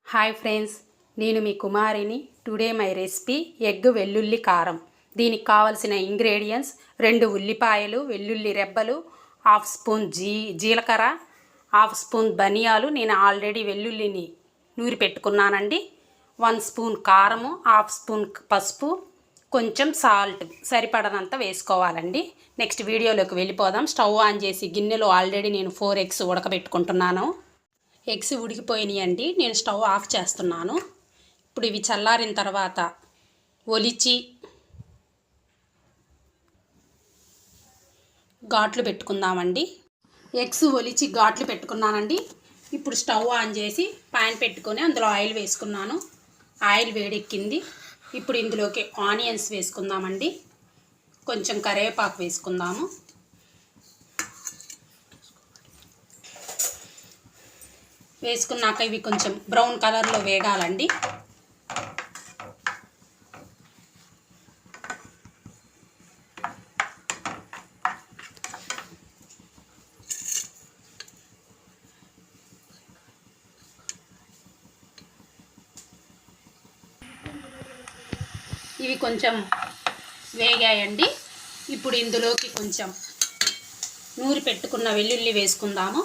Hi friends, నేను మీ కుమారిని. Today my recipe egg వెల్లుల్లి కారం. దీనికి కావలసిన ఇంగ్రీడియంట్స్ 2 ఉల్లిపాయలు, వెల్లుల్లి రెబ్బలు, హాఫ్ స్పూన్ జీలకర్ర, హాఫ్ స్పూన్ ధనియాలు. నేను ఆల్రెడీ వెల్లుల్లిని నూరి పెట్టుకున్నానండి. 1 స్పూన్ కారము, హాఫ్ స్పూన్ పసుపు, కొంచెం సాల్ట్ సరిపడనంత వేసుకోవాలండి. నెక్స్ట్ వీడియోలోకి వెళ్ళిపోదాం. స్టవ్ ఆన్ చేసి గిన్నెలో ఆల్రెడీ నేను 4 ఎగ్స్ ఉడకబెట్టుకుంటున్నాను. ఎగ్స్ ఉడికిపోయినాయండి. నేను స్టవ్ ఆఫ్ చేస్తున్నాను. ఇప్పుడు ఇవి చల్లారిన తర్వాత ఒలిచి ఘాట్లు పెట్టుకుందామండి. ఎగ్స్ ఒలిచి ఘాట్లు పెట్టుకున్నానండి. ఇప్పుడు స్టవ్ ఆన్ చేసి పాన్ పెట్టుకొని అందులో ఆయిల్ వేసుకున్నాను. ఆయిల్ వేడెక్కింది. ఇప్పుడు ఇందులోకి ఆనియన్స్ వేసుకుందామండి. కొంచెం కరివేపాకు వేసుకుందాము. వేసుకున్నాక ఇవి కొంచెం బ్రౌన్ కలర్లో వేగాలండి. ఇవి కొంచెం వేగాయండి. ఇప్పుడు ఇందులోకి కొంచెం నూరి పెట్టుకున్న వెల్లుల్లి వేసుకుందాము.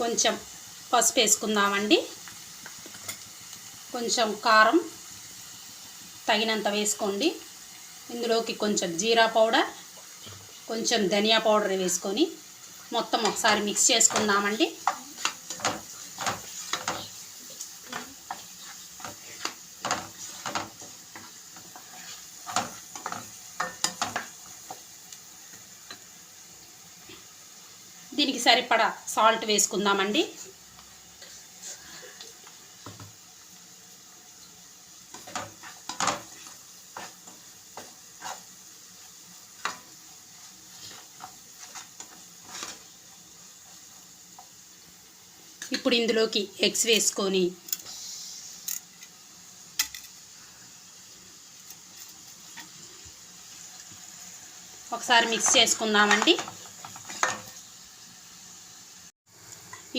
కొంచెం పసుపు వేసుకుందామండి. కొంచెం కారం తగినంత వేసుకోండి. ఇందులోకి కొంచెం జీరా పౌడర్, కొంచెం ధనియా పౌడర్ వేసుకొని మొత్తం ఒకసారి మిక్స్ చేసుకుందామండి. దీనికి సరిపడా సాల్ట్ వేసుకుందామండి. ఇప్పుడు ఇందులోకి ఎగ్స్ వేసుకొని ఒకసారి మిక్స్ చేసుకుందామండి.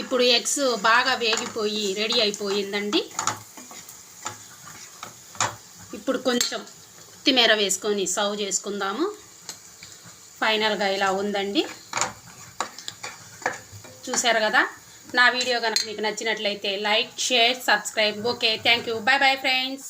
ఇప్పుడు ఎగ్స్ బాగా వేగిపోయి రెడీ అయిపోయిందండి. ఇప్పుడు కొంచెం కొత్తిమీర వేసుకొని సర్వ్ చేసుకుందాము. ఫైనల్గా ఇలా ఉందండి. చూసారు కదా. నా వీడియో కనుక మీకు నచ్చినట్లయితే like, share, subscribe. Okay, thank you. Bye bye friends.